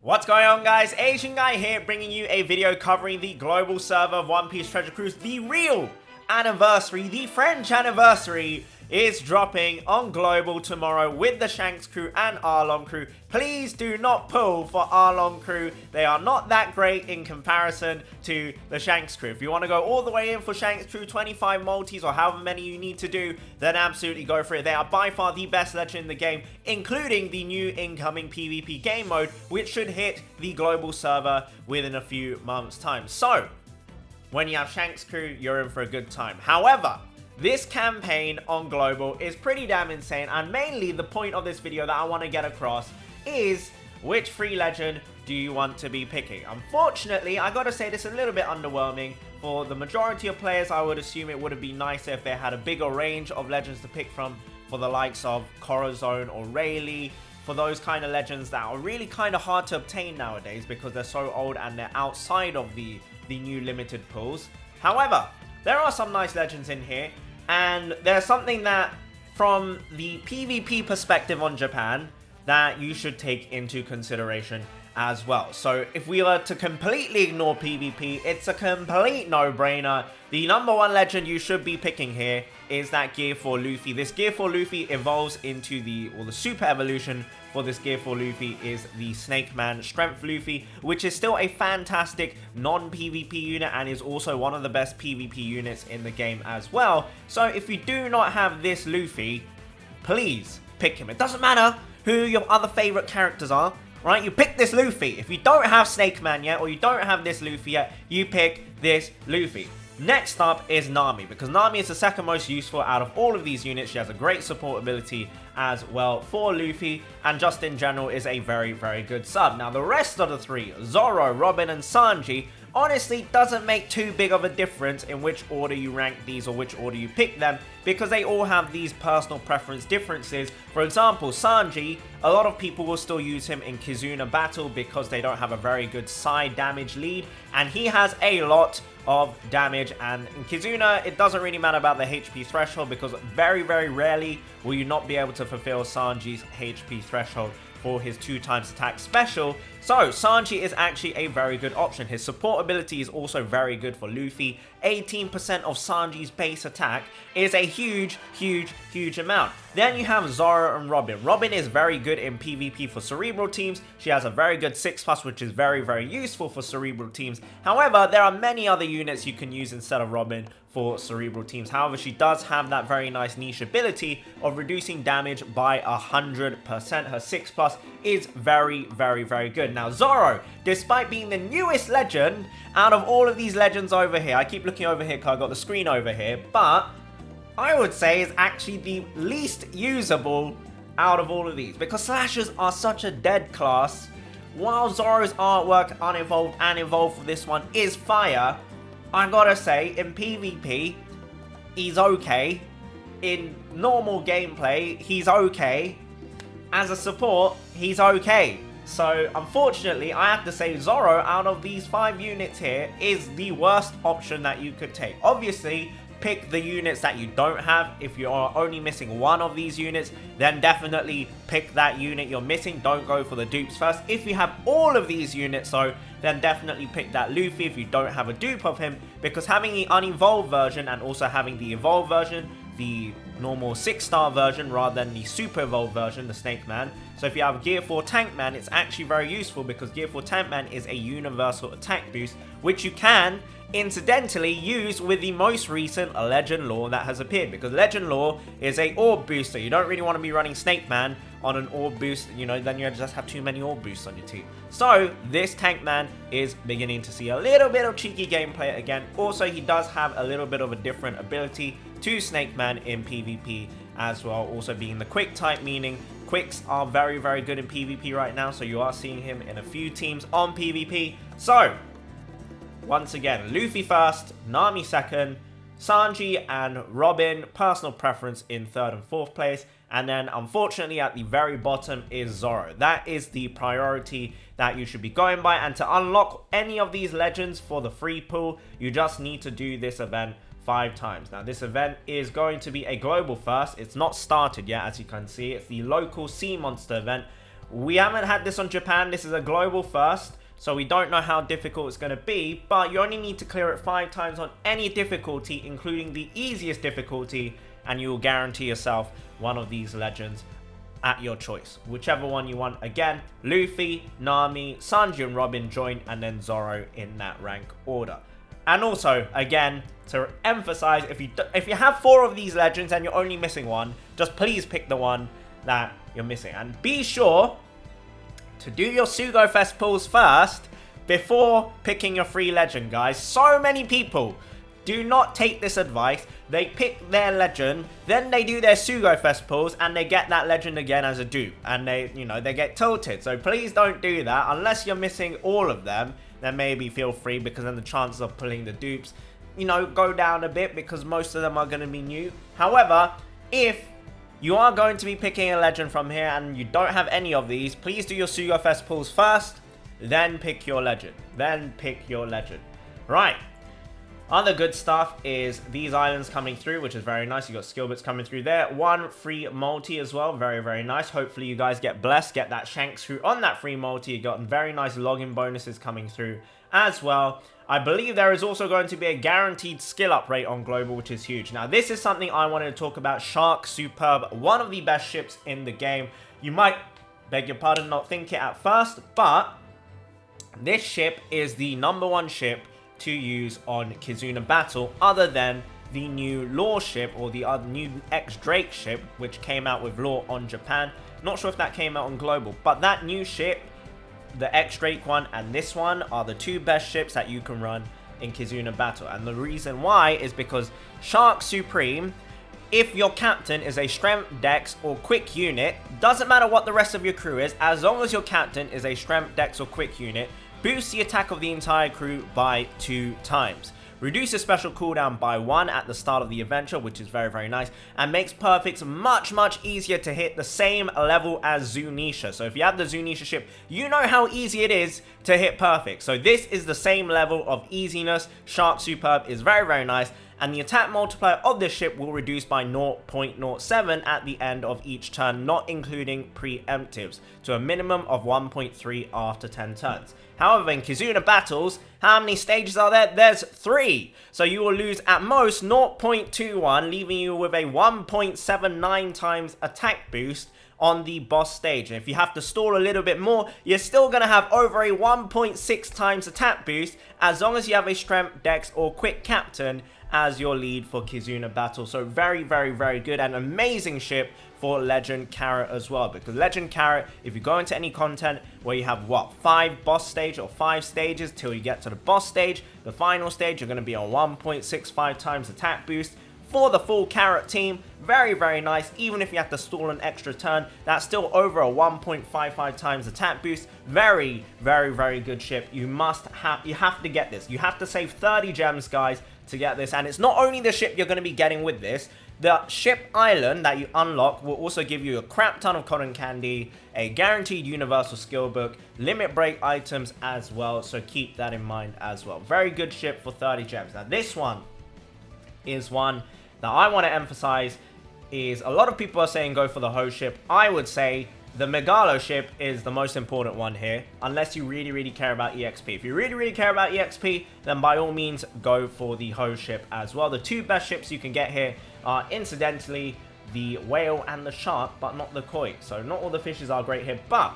What's going on, guys? Asian Guy here, bringing you a video covering the global server of One Piece Treasure Cruise. The real anniversary, the French anniversary, is dropping on global tomorrow with the Shanks crew and Arlong crew. Please do not pull for Arlong crew. They are not that great in comparison to the Shanks crew. If you want to go all the way in for Shanks crew, 25 multis or however many you need to do, then absolutely go for it. They are by far the best legend in the game, including the new incoming PvP game mode, which should hit the global server within a few months' time. So, when you have Shanks crew, you're in for a good time. However, this campaign on global is pretty damn insane, and mainly the point of this video that I want to get across is which free legend do you want to be picking. Unfortunately, I gotta say this is a little bit underwhelming. For the majority of players, I would assume it would have been nicer if they had a bigger range of legends to pick from, for the likes of Corazon or Rayleigh, for those kind of legends that are really kind of hard to obtain nowadays because they're so old and they're outside of the new limited pools. However, there are some nice legends in here, and there's something that, from the PvP perspective on Japan, that you should take into consideration as well. So if we were to completely ignore PvP, it's a complete no-brainer. The number one legend you should be picking here is that Gear 4 Luffy. This Gear 4 Luffy evolves into the super evolution for this Gear 4 Luffy is the Snake Man Strength Luffy, which is still a fantastic non-PvP unit and is also one of the best PvP units in the game as well. So if you do not have this Luffy, please pick him. It doesn't matter who your other favorite characters are, right? You pick this Luffy. If you don't have Snake Man yet, or you don't have this Luffy yet, you pick this Luffy. Next up is Nami, because Nami is the second most useful out of all of these units. She has a great support ability as well for Luffy, and just in general is a very, very good sub. Now the rest of the three, Zarro, Robin, and Sanji, honestly doesn't make too big of a difference in which order you rank these or which order you pick them, because they all have these personal preference differences. For example, Sanji, a lot of people will still use him in Kizuna battle because they don't have a very good side damage lead, and he has a lot of damage, and in Kizuna it doesn't really matter about the HP threshold because very, very rarely will you not be able to fulfill Sanji's HP threshold for his 2x attack special. So Sanji is actually a very good option. His support ability is also very good for Luffy. 18% of Sanji's base attack is a huge, huge, huge amount. Then you have Zarro and Robin. Robin is very good in PvP for cerebral teams. She has a very good 6+, which is very, very useful for cerebral teams. However, there are many other units you can use instead of Robin for cerebral teams. However, she does have that very nice niche ability of reducing damage by 100%. Her 6+ is very, very, very good. Now Zarro, despite being the newest legend out of all of these legends over here, I keep looking over here because I got the screen over here, but I would say is actually the least usable out of all of these, because slashers are such a dead class. While Zorro's artwork, unevolved and evolved for this one, is fire, I gotta say, in PvP, he's okay. In normal gameplay, he's okay. As a support, he's okay. So, unfortunately, I have to say Zarro, out of these 5 units here, is the worst option that you could take. Obviously, pick the units that you don't have. If you are only missing one of these units, then definitely pick that unit you're missing. Don't go for the dupes first. If you have all of these units, though, then definitely pick that Luffy if you don't have a dupe of him, because having the unevolved version and also having the evolved version, the normal 6-star version rather than the super evolved version, the Snake Man. So if you have Gear 4 Tank Man, it's actually very useful because Gear 4 Tank Man is a universal attack boost, which you can incidentally use with the most recent legend lore that has appeared, because legend lore is a orb booster. You don't really want to be running Snake Man on an orb boost, you know, then you just have too many orb boosts on your team. So this Tank Man is beginning to see a little bit of cheeky gameplay again. Also, he does have a little bit of a different ability to Snake Man in PvP as well, also being the quick type, meaning quicks are very, very good in PvP right now, so you are seeing him in a few teams on PvP. So once again, Luffy first, Nami second, Sanji and Robin, personal preference, in 3rd and 4th place. And then, unfortunately, at the very bottom is Zarro. That is the priority that you should be going by. And to unlock any of these legends for the free pool, you just need to do this event 5 times. Now, this event is going to be a global first. It's not started yet, as you can see. It's the local sea monster event, We haven't had this on Japan. This is a global first, so we don't know how difficult it's going to be, but you only need to clear it 5 times on any difficulty, including the easiest difficulty, and you will guarantee yourself one of these legends at your choice. Whichever one you want. Again, Luffy, Nami, Sanji and Robin join, and then Zorro in that rank order. And also, again, to emphasize, if you have 4 of these legends and you're only missing one, just please pick the one that you're missing. And be sure to do your sugo-fest pulls first before picking your free legend, guys. So many people do not take this advice. They pick their legend, then they do their sugo-fest pulls, and they get that legend again as a dupe. And they get tilted. So please don't do that. Unless you're missing all of them, then maybe feel free, because then the chances of pulling the dupes, go down a bit, because most of them are going to be new. However, if you are going to be picking a legend from here and you don't have any of these, please do your sugo-fest pulls first, then pick your legend. Right. Other good stuff is these islands coming through, which is very nice. You got skill bits coming through there. 1 free multi as well. Very, very nice. Hopefully you guys get blessed. Get that Shanks through on that free multi. You got very nice login bonuses coming through as well. I believe there is also going to be a guaranteed skill up rate on Global, which is huge. Now, this is something I wanted to talk about. Shark Superb, one of the best ships in the game. You might, beg your pardon, not think it at first, but this ship is the #1 ship to use on Kizuna Battle, other than the new Law ship, or the other new X-Drake ship, which came out with Law on Japan. Not sure if that came out on Global, but that new ship, the X-Drake one and this one, are the 2 best ships that you can run in Kizuna Battle. And the reason why is because Shark Supreme, if your captain is a strength, dex, or quick unit, doesn't matter what the rest of your crew is, as long as your captain is a strength, dex, or quick unit, boosts the attack of the entire crew by 2 times. Reduces special cooldown by 1 at the start of the adventure, which is very, very nice, and makes perfects much, much easier to hit the same level as Zunisha. So if you have the Zunisha ship, you know how easy it is to hit perfect. So this is the same level of easiness. Shark Superb is very, very nice, and the attack multiplier of this ship will reduce by 0.07 at the end of each turn, not including preemptives, to a minimum of 1.3 after 10 turns. However, in Kizuna battles, how many stages are there? There's 3. So you will lose at most 0.21, leaving you with a 1.79 times attack boost on the boss stage. And if you have to stall a little bit more, you're still going to have over a 1.6 times attack boost, as long as you have a strength, dex, or quick captain as your lead for Kizuna Battle. So very, very, very good and amazing ship for Legend Carrot as well, because Legend Carrot, if you go into any content where you have 5 boss stage or 5 stages till you get to the boss stage, the final stage, you're going to be on 1.65 times attack boost for the full Carrot team. Very, very nice. Even if you have to stall an extra turn, that's still over a 1.55 times attack boost. Very, very, very good ship. You have to get this. You have to save 30 gems, guys, to get this. And it's not only the ship you're going to be getting with this. The ship island that you unlock will also give you a crap ton of cotton candy, a guaranteed universal skill book, limit break items as well, so keep that in mind as well. Very good ship for 30 gems. Now this one is one that I want to emphasize. Is a lot of people are saying go for the Ho ship. I would say the Megalo ship is the most important one here, unless you really, really care about EXP. If you really, really care about EXP, then by all means go for the Ho ship as well. The 2 best ships you can get here are, incidentally, the whale and the shark, but not the koi. So not all the fishes are great here, but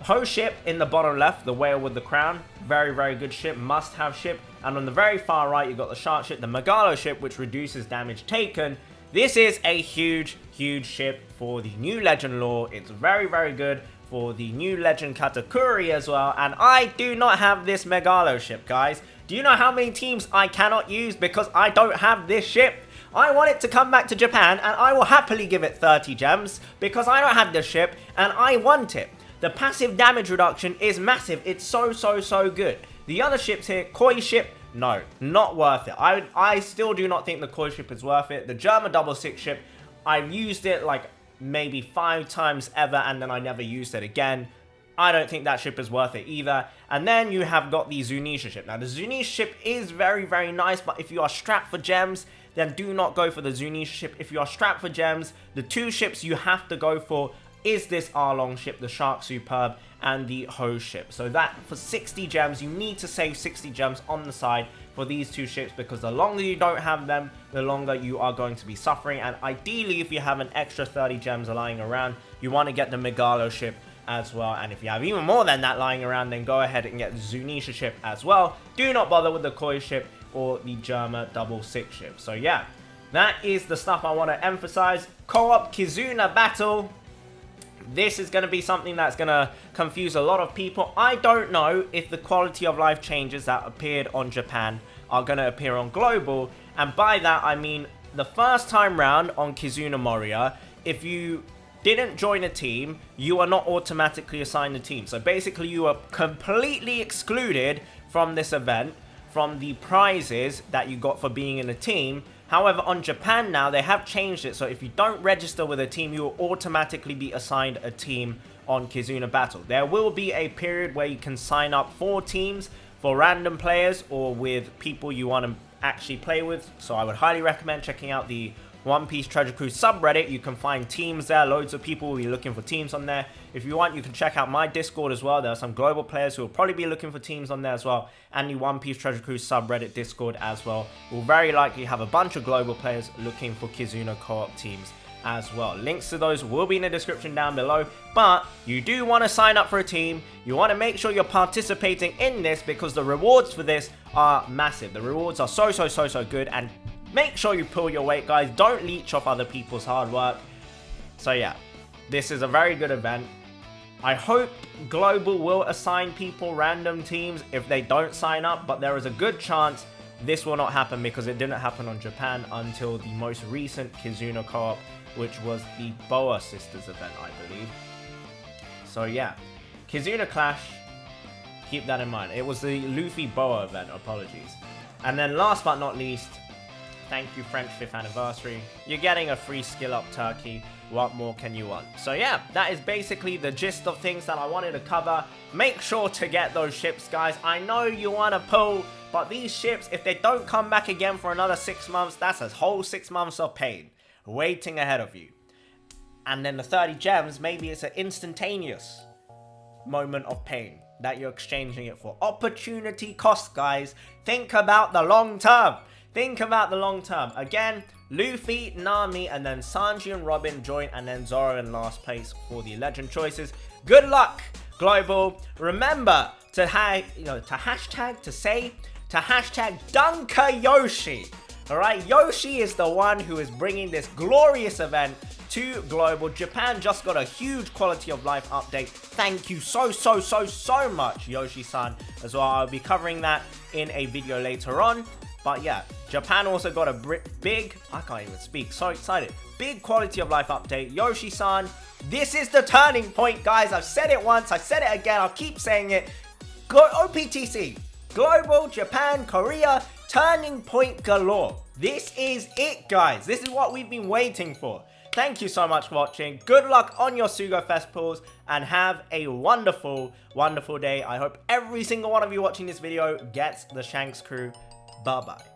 Ho ship in the bottom left, the whale with the crown, very, very good ship, must-have ship. And on the very far right, you've got the shark ship, the Megalo ship, which reduces damage taken. This is a huge, huge ship for the new Legend lore. It's very, very good for the new Legend Katakuri as well. And I do not have this Megalo ship, guys. Do you know how many teams I cannot use because I don't have this ship? I want it to come back to Japan, and I will happily give it 30 gems because I don't have this ship and I want it. The passive damage reduction is massive. It's so, so, so good. The other ships here, Koi ship, no, not worth it. I still do not think the Koi ship is worth it. The German 66 ship, I've used it like maybe 5 times ever, and then I never used it again. I don't think that ship is worth it either. And then you have got the Zunisha ship. Now, the Zunisha ship is very, very nice, but if you are strapped for gems, then do not go for the Zunisha ship. If you are strapped for gems, the 2 ships you have to go for is this Arlong ship, the Shark Superb, and the Ho ship. So that, for 60 gems, you need to save 60 gems on the side for these two ships, because the longer you don't have them, the longer you are going to be suffering. And ideally, if you have an extra 30 gems lying around, you want to get the Megalo ship as well. And if you have even more than that lying around, then go ahead and get the Zunisha ship as well. Do not bother with the Koi ship or the Germa 66 ship. So yeah, that is the stuff I want to emphasize. Co-op Kizuna battle. This is going to be something that's going to confuse a lot of people. I don't know if the quality of life changes that appeared on Japan are going to appear on Global. And by that, I mean the first time round on Kizuna Moria, if you didn't join a team, you are not automatically assigned a team. So basically, you are completely excluded from this event, from the prizes that you got for being in a team. However, on Japan now, they have changed it. So if you don't register with a team, you will automatically be assigned a team on Kizuna Battle. There will be a period where you can sign up for teams for random players or with people you want to actually play with. So I would highly recommend checking out the One Piece Treasure Cruise subreddit. You can find teams there. Loads of people will be looking for teams on there. If you want, you can check out my Discord as well. There are some global players who will probably be looking for teams on there as well. And the One Piece Treasure Cruise subreddit Discord as well will very likely have a bunch of global players looking for Kizuna co-op teams as well. Links to those will be in the description down below. But you do want to sign up for a team. You want to make sure you're participating in this, because the rewards for this are massive. The rewards are so good, and make sure you pull your weight, guys. Don't leech off other people's hard work. So yeah, this is a very good event. I hope Global will assign people random teams if they don't sign up, but there is a good chance this will not happen, because it didn't happen on Japan until the most recent Kizuna co-op, which was the Boa Sisters event, I believe. So yeah, Kizuna Clash, keep that in mind. It was the Luffy Boa event, apologies. And then last but not least, thank you, French 5th anniversary. You're getting a free skill up turkey. What more can you want? So yeah, that is basically the gist of things that I wanted to cover. Make sure to get those ships, guys. I know you want to pull, but these ships, if they don't come back again for another 6 months, that's a whole 6 months of pain waiting ahead of you. And then the 30 gems, maybe it's an instantaneous moment of pain that you're exchanging it for. Opportunity cost, guys. Think about the long term. Think about the long term. Again, Luffy, Nami, and then Sanji and Robin join, and then Zorro in last place for the legend choices. Good luck, Global. Remember to hashtag Dunker Yoshi. Alright, Yoshi is the one who is bringing this glorious event to Global. Japan just got a huge quality of life update. Thank you so much, Yoshi-san, as well. I'll be covering that in a video later on. But yeah, Japan also got a big, I can't even speak, so excited, big quality of life update. Yoshi-san, this is the turning point, guys. I've said it once, I said it again, I'll keep saying it. OPTC, Global, Japan, Korea, turning point galore. This is it, guys. This is what we've been waiting for. Thank you so much for watching. Good luck on your sugo-fest pulls, and have a wonderful day. I hope every single one of you watching this video gets the Shanks crew. Bye-bye.